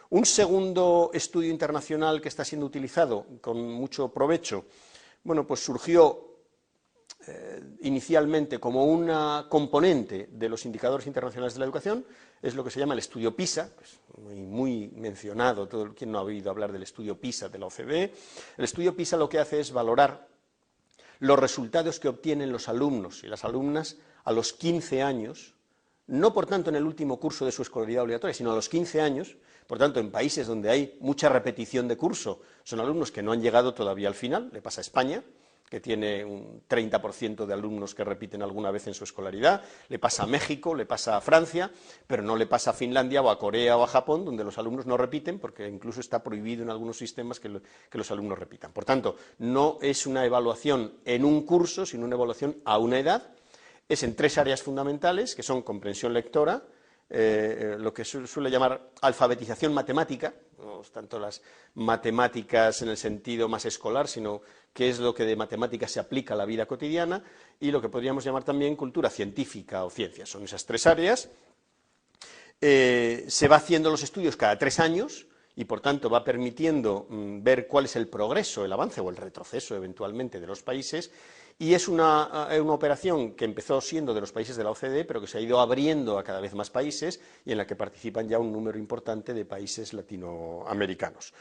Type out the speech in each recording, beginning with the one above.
Un segundo estudio internacional que está siendo utilizado con mucho provecho, bueno, pues surgió inicialmente como una componente de los indicadores internacionales de la educación, es lo que se llama el estudio PISA, pues muy mencionado, todo quien no ha oído hablar del estudio PISA de la OCDE. El estudio PISA lo que hace es valorar los resultados que obtienen los alumnos y las alumnas a los 15 años, no por tanto en el último curso de su escolaridad obligatoria, sino a los 15 años, por tanto en países donde hay mucha repetición de curso, son alumnos que no han llegado todavía al final, le pasa a España, que tiene un 30% de alumnos que repiten alguna vez en su escolaridad, le pasa a México, le pasa a Francia, pero no le pasa a Finlandia o a Corea o a Japón, donde los alumnos no repiten, porque incluso está prohibido en algunos sistemas que los alumnos repitan. Por tanto, no es una evaluación en un curso, sino una evaluación a una edad, es en 3 áreas fundamentales, que son comprensión lectora, lo que suele llamar alfabetización matemática, no tanto las matemáticas en el sentido más escolar, sino qué es lo que de matemáticas se aplica a la vida cotidiana, y lo que podríamos llamar también cultura científica o ciencias. Son esas 3 áreas. Se va haciendo los estudios cada 3 años, y por tanto va permitiendo ver cuál es el progreso, el avance o el retroceso eventualmente de los países, y es una operación que empezó siendo de los países de la OCDE, pero que se ha ido abriendo a cada vez más países y en la que participan ya un número importante de países latinoamericanos.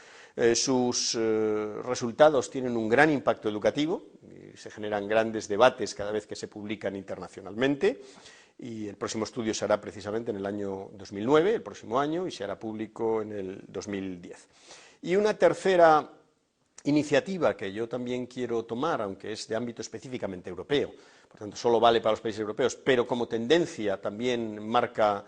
Sus resultados tienen un gran impacto educativo, y se generan grandes debates cada vez que se publican internacionalmente, y el próximo estudio se hará precisamente en el año 2009, el próximo año, y se hará público en el 2010. Y una tercera iniciativa que yo también quiero tomar, aunque es de ámbito específicamente europeo, por tanto solo vale para los países europeos, pero como tendencia también marca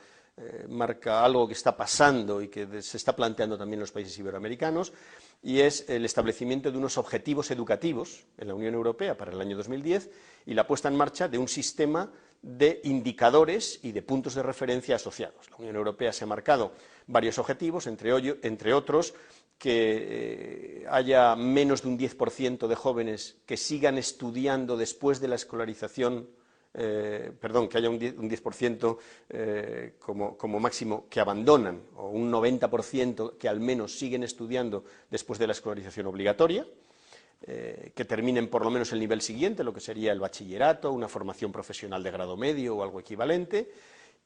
algo que está pasando y que se está planteando también en los países iberoamericanos, y es el establecimiento de unos objetivos educativos en la Unión Europea para el año 2010 y la puesta en marcha de un sistema de indicadores y de puntos de referencia asociados. La Unión Europea se ha marcado varios objetivos, entre otros que haya menos de un 10% de jóvenes que sigan estudiando después de la escolarización, que haya un 10% como máximo que abandonan, o un 90% que al menos siguen estudiando después de la escolarización obligatoria, que terminen por lo menos el nivel siguiente, lo que sería el bachillerato, una formación profesional de grado medio o algo equivalente,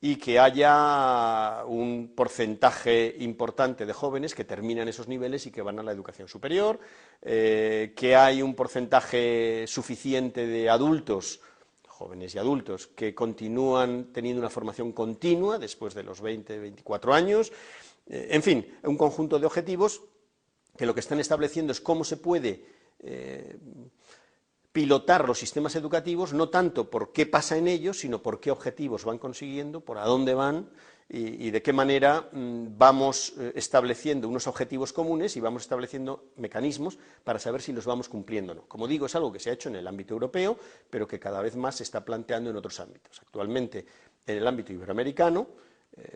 y que haya un porcentaje importante de jóvenes que terminan esos niveles y que van a la educación superior, que hay un porcentaje suficiente de adultos, jóvenes y adultos, que continúan teniendo una formación continua después de los 20, 24 años, en fin, un conjunto de objetivos que lo que están estableciendo es cómo se puede pilotar los sistemas educativos, no tanto por qué pasa en ellos, sino por qué objetivos van consiguiendo, por a dónde van y de qué manera vamos estableciendo unos objetivos comunes y vamos estableciendo mecanismos para saber si los vamos cumpliendo o no. Como digo, es algo que se ha hecho en el ámbito europeo, pero que cada vez más se está planteando en otros ámbitos. Actualmente, en el ámbito iberoamericano,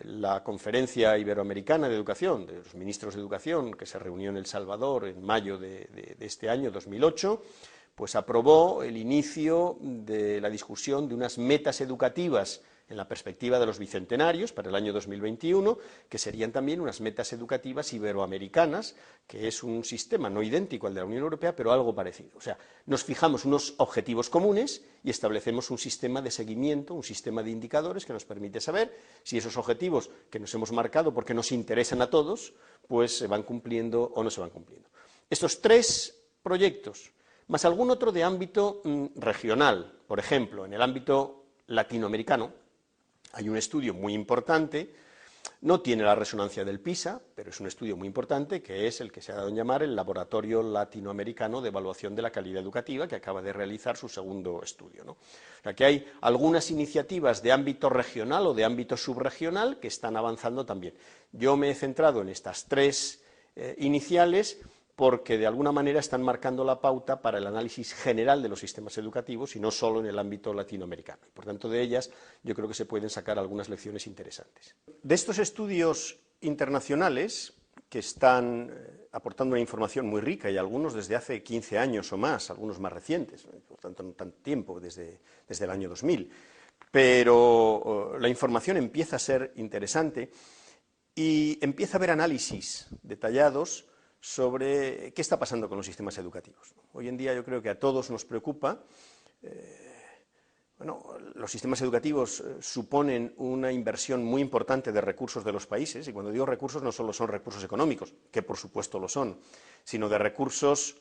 la Conferencia Iberoamericana de Educación, de los ministros de Educación, que se reunió en El Salvador en mayo de este año, 2008, pues aprobó el inicio de la discusión de unas metas educativas en la perspectiva de los bicentenarios para el año 2021, que serían también unas metas educativas iberoamericanas, que es un sistema no idéntico al de la Unión Europea, pero algo parecido. O sea, nos fijamos unos objetivos comunes y establecemos un sistema de seguimiento, un sistema de indicadores que nos permite saber si esos objetivos que nos hemos marcado porque nos interesan a todos, pues se van cumpliendo o no se van cumpliendo. Estos 3 proyectos, más algún otro de ámbito regional, por ejemplo, en el ámbito latinoamericano, hay un estudio muy importante, no tiene la resonancia del PISA, pero es un estudio muy importante, que es el que se ha dado en llamar el Laboratorio Latinoamericano de Evaluación de la Calidad Educativa, que acaba de realizar su segundo estudio, ¿no? O sea, que hay algunas iniciativas de ámbito regional o de ámbito subregional que están avanzando también. Yo me he centrado en estas 3 iniciales, porque de alguna manera están marcando la pauta para el análisis general de los sistemas educativos y no solo en el ámbito latinoamericano. Por tanto, de ellas yo creo que se pueden sacar algunas lecciones interesantes. De estos estudios internacionales, que están aportando una información muy rica, y algunos desde hace 15 años o más, algunos más recientes, por tanto no tanto tiempo, desde el año 2000, pero la información empieza a ser interesante. y empieza a haber análisis detallados sobre qué está pasando con los sistemas educativos. Hoy en día yo creo que a todos nos preocupa. Los sistemas educativos suponen una inversión muy importante de recursos de los países, y cuando digo recursos no solo son recursos económicos, que por supuesto lo son, sino de recursos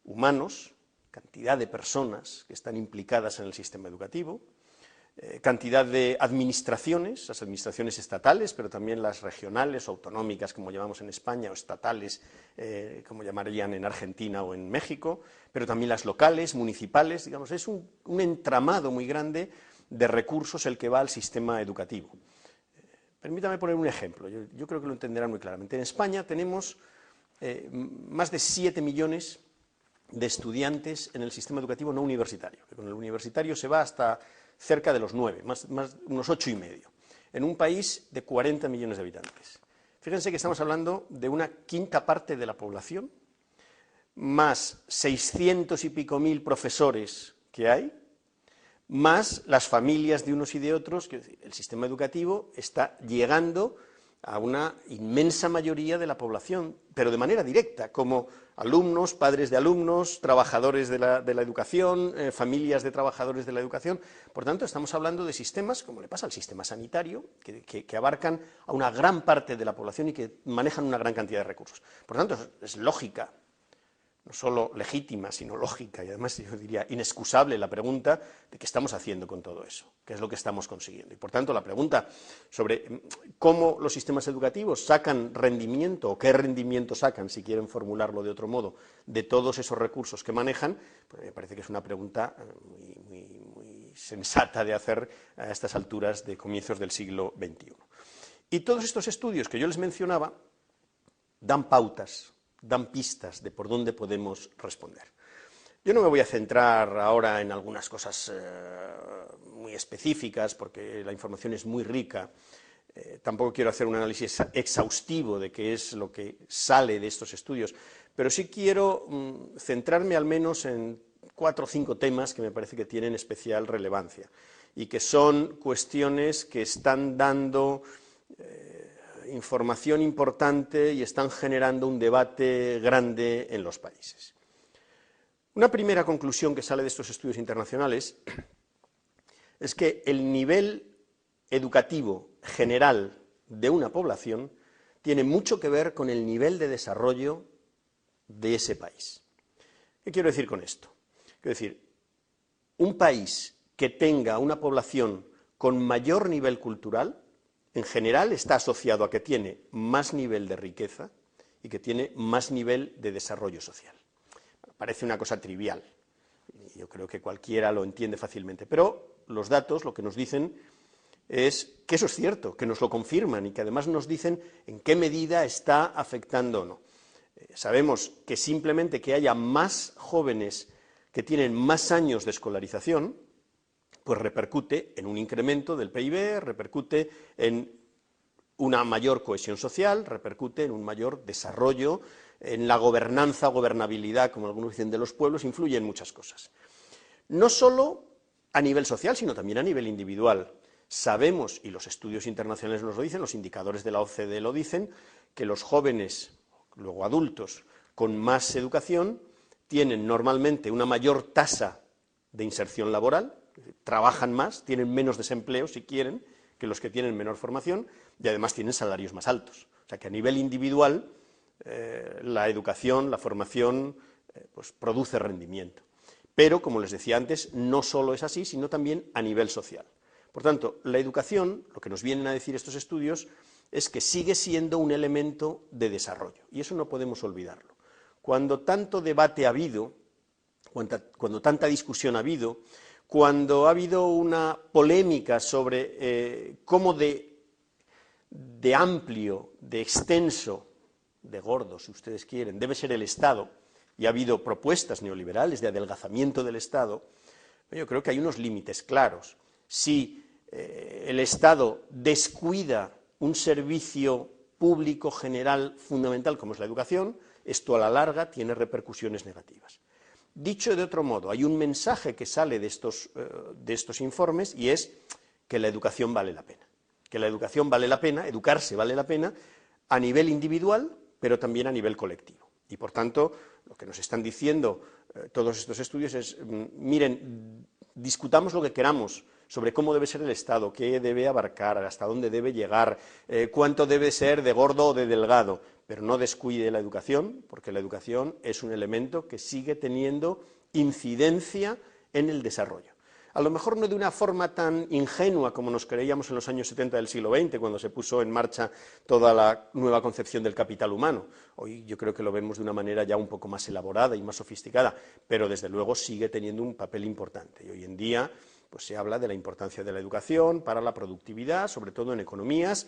humanos, cantidad de personas que están implicadas en el sistema educativo, cantidad de administraciones, las administraciones estatales, pero también las regionales o autonómicas, como llamamos en España, o estatales, como llamarían en Argentina o en México, pero también las locales, municipales, digamos, es un entramado muy grande de recursos el que va al sistema educativo. Permítame poner un ejemplo, yo creo que lo entenderán muy claramente. En España tenemos más de 7 millones de estudiantes en el sistema educativo no universitario, que con el universitario se va hasta cerca de los 9, unos 8,5, en un país de 40 millones de habitantes. Fíjense que estamos hablando de una quinta parte de la población, más 600 y pico mil profesores que hay, más las familias de unos y de otros, que el sistema educativo está llegando a una inmensa mayoría de la población, pero de manera directa, como alumnos, padres de alumnos, trabajadores de la educación, familias de trabajadores de la educación. Por tanto, estamos hablando de sistemas, como le pasa al sistema sanitario, que abarcan a una gran parte de la población y que manejan una gran cantidad de recursos. Por tanto, es lógica, no solo legítima, sino lógica, y además yo diría inexcusable la pregunta de qué estamos haciendo con todo eso, qué es lo que estamos consiguiendo. Y por tanto la pregunta sobre cómo los sistemas educativos sacan rendimiento, o qué rendimiento sacan, si quieren formularlo de otro modo, de todos esos recursos que manejan, pues me parece que es una pregunta muy sensata de hacer a estas alturas de comienzos del siglo XXI. Y todos estos estudios que yo les mencionaba dan pautas, dan pistas de por dónde podemos responder. Yo no me voy a centrar ahora en algunas cosas muy específicas, porque la información es muy rica. Tampoco quiero hacer un análisis exhaustivo de qué es lo que sale de estos estudios, pero sí quiero centrarme al menos en 4 o 5 temas que me parece que tienen especial relevancia y que son cuestiones que están dando información importante y están generando un debate grande en los países. Una primera conclusión que sale de estos estudios internacionales es que el nivel educativo general de una población tiene mucho que ver con el nivel de desarrollo de ese país. ¿Qué quiero decir con esto? Quiero decir, un país que tenga una población con mayor nivel cultural, en general está asociado a que tiene más nivel de riqueza y que tiene más nivel de desarrollo social. Parece una cosa trivial, y yo creo que cualquiera lo entiende fácilmente, pero los datos lo que nos dicen es que eso es cierto, que nos lo confirman y que además nos dicen en qué medida está afectando o no. Sabemos que simplemente que haya más jóvenes que tienen más años de escolarización, pues repercute en un incremento del PIB, repercute en una mayor cohesión social, repercute en un mayor desarrollo, en la gobernanza, gobernabilidad, como algunos dicen, de los pueblos, influye en muchas cosas. No solo a nivel social, sino también a nivel individual. Sabemos, y los estudios internacionales nos lo dicen, los indicadores de la OCDE lo dicen, que los jóvenes, luego adultos, con más educación, tienen normalmente una mayor tasa de inserción laboral, trabajan más, tienen menos desempleo, si quieren, que los que tienen menor formación, y además tienen salarios más altos. O sea que a nivel individual, la educación, la formación, pues produce rendimiento. Pero, como les decía antes, no solo es así, sino también a nivel social. Por tanto, la educación, lo que nos vienen a decir estos estudios, es que sigue siendo un elemento de desarrollo, y eso no podemos olvidarlo. Cuando tanto debate ha habido, cuando tanta discusión ha habido, cuando ha habido una polémica sobre cómo de amplio, de extenso, de gordo, si ustedes quieren, debe ser el Estado, y ha habido propuestas neoliberales de adelgazamiento del Estado, yo creo que hay unos límites claros. Si el Estado descuida un servicio público general fundamental como es la educación, esto a la larga tiene repercusiones negativas. Dicho de otro modo, hay un mensaje que sale de estos informes y es que la educación vale la pena, que la educación vale la pena, educarse vale la pena, a nivel individual, pero también a nivel colectivo. Y, por tanto, lo que nos están diciendo todos estos estudios es, miren, discutamos lo que queramos sobre cómo debe ser el Estado, qué debe abarcar, hasta dónde debe llegar, cuánto debe ser de gordo o de delgado, pero no descuide la educación, porque la educación es un elemento que sigue teniendo incidencia en el desarrollo. A lo mejor no de una forma tan ingenua como nos creíamos en los años 70 del siglo XX, cuando se puso en marcha toda la nueva concepción del capital humano. Hoy yo creo que lo vemos de una manera ya un poco más elaborada y más sofisticada, pero desde luego sigue teniendo un papel importante. Y hoy en día pues, se habla de la importancia de la educación para la productividad, sobre todo en economías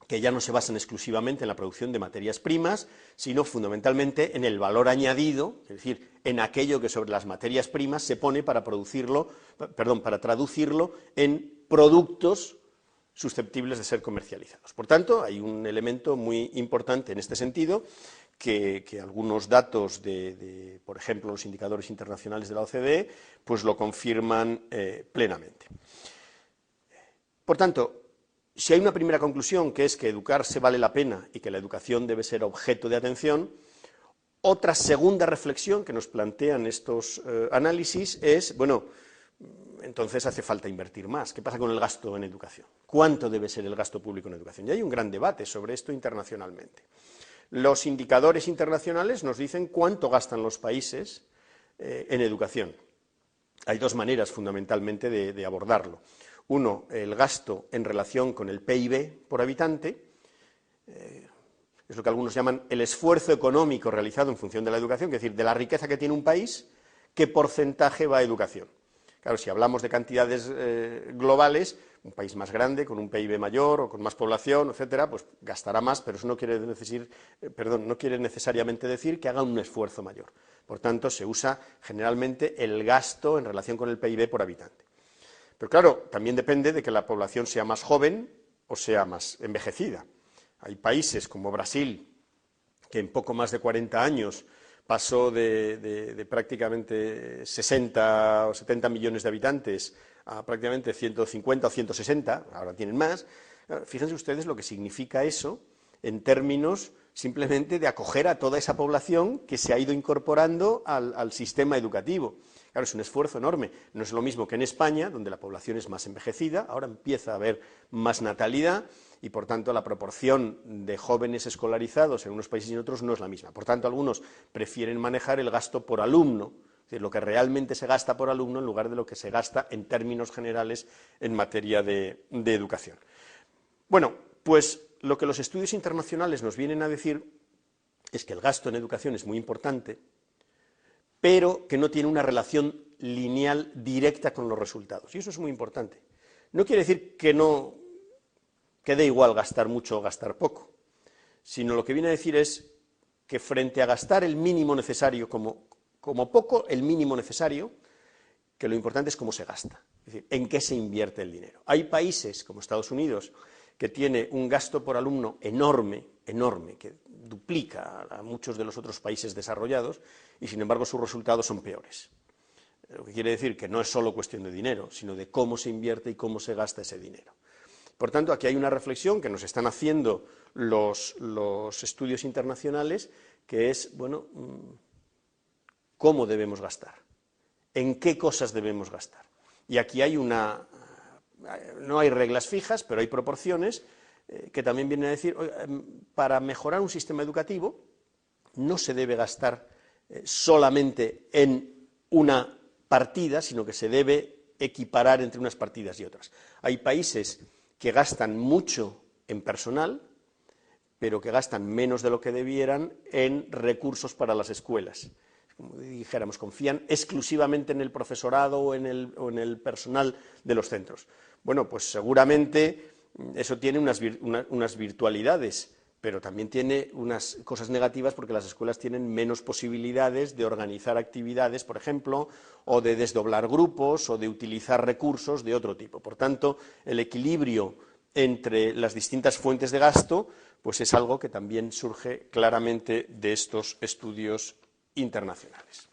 que ya no se basan exclusivamente en la producción de materias primas, sino fundamentalmente en el valor añadido, es decir, en aquello que sobre las materias primas se pone para para traducirlo en productos susceptibles de ser comercializados. Por tanto, hay un elemento muy importante en este sentido, que algunos datos por ejemplo, los indicadores internacionales de la OCDE, pues lo confirman plenamente. Por tanto, si hay una primera conclusión, que es que educarse vale la pena y que la educación debe ser objeto de atención, otra segunda reflexión que nos plantean estos análisis es, bueno, entonces hace falta invertir más. ¿Qué pasa con el gasto en educación? ¿Cuánto debe ser el gasto público en educación? Y hay un gran debate sobre esto internacionalmente. Los indicadores internacionales nos dicen cuánto gastan los países en educación. Hay dos maneras fundamentalmente de abordarlo. Uno, el gasto en relación con el PIB por habitante, es lo que algunos llaman el esfuerzo económico realizado en función de la educación, es decir, de la riqueza que tiene un país, ¿qué porcentaje va a educación? Claro, si hablamos de cantidades globales, un país más grande, con un PIB mayor o con más población, etcétera, pues gastará más, pero eso no quiere necesariamente decir que haga un esfuerzo mayor. Por tanto, se usa generalmente el gasto en relación con el PIB por habitante. Pero claro, también depende de que la población sea más joven o sea más envejecida. Hay países como Brasil, que en poco más de 40 años pasó de prácticamente 60 o 70 millones de habitantes a prácticamente 150 o 160, ahora tienen más. Fíjense ustedes lo que significa eso en términos simplemente de acoger a toda esa población que se ha ido incorporando al sistema educativo. Claro, es un esfuerzo enorme. No es lo mismo que en España, donde la población es más envejecida, ahora empieza a haber más natalidad y, por tanto, la proporción de jóvenes escolarizados en unos países y en otros no es la misma. Por tanto, algunos prefieren manejar el gasto por alumno, es decir, lo que realmente se gasta por alumno en lugar de lo que se gasta en términos generales en materia de educación. Bueno, pues lo que los estudios internacionales nos vienen a decir es que el gasto en educación es muy importante, pero que no tiene una relación lineal directa con los resultados. Y eso es muy importante. No quiere decir que dé igual gastar mucho o gastar poco, sino lo que viene a decir es que frente a gastar el mínimo necesario, como poco el mínimo necesario, que lo importante es cómo se gasta, es decir, en qué se invierte el dinero. Hay países como Estados Unidos que tiene un gasto por alumno enorme, que duplica a muchos de los otros países desarrollados, y sin embargo sus resultados son peores. Lo que quiere decir que no es solo cuestión de dinero, sino de cómo se invierte y cómo se gasta ese dinero. Por tanto, aquí hay una reflexión que nos están haciendo los estudios internacionales, que es, bueno, ¿cómo debemos gastar? ¿En qué cosas debemos gastar? Y aquí hay no hay reglas fijas, pero hay proporciones que también vienen a decir, para mejorar un sistema educativo no se debe gastar solamente en una partida, sino que se debe equiparar entre unas partidas y otras. Hay países que gastan mucho en personal, pero que gastan menos de lo que debieran en recursos para las escuelas. Como dijéramos, confían exclusivamente en el profesorado o en el personal de los centros. Bueno, pues seguramente eso tiene unas virtualidades, pero también tiene unas cosas negativas porque las escuelas tienen menos posibilidades de organizar actividades, por ejemplo, o de desdoblar grupos o de utilizar recursos de otro tipo. Por tanto, el equilibrio entre las distintas fuentes de gasto pues es algo que también surge claramente de estos estudios internacionales.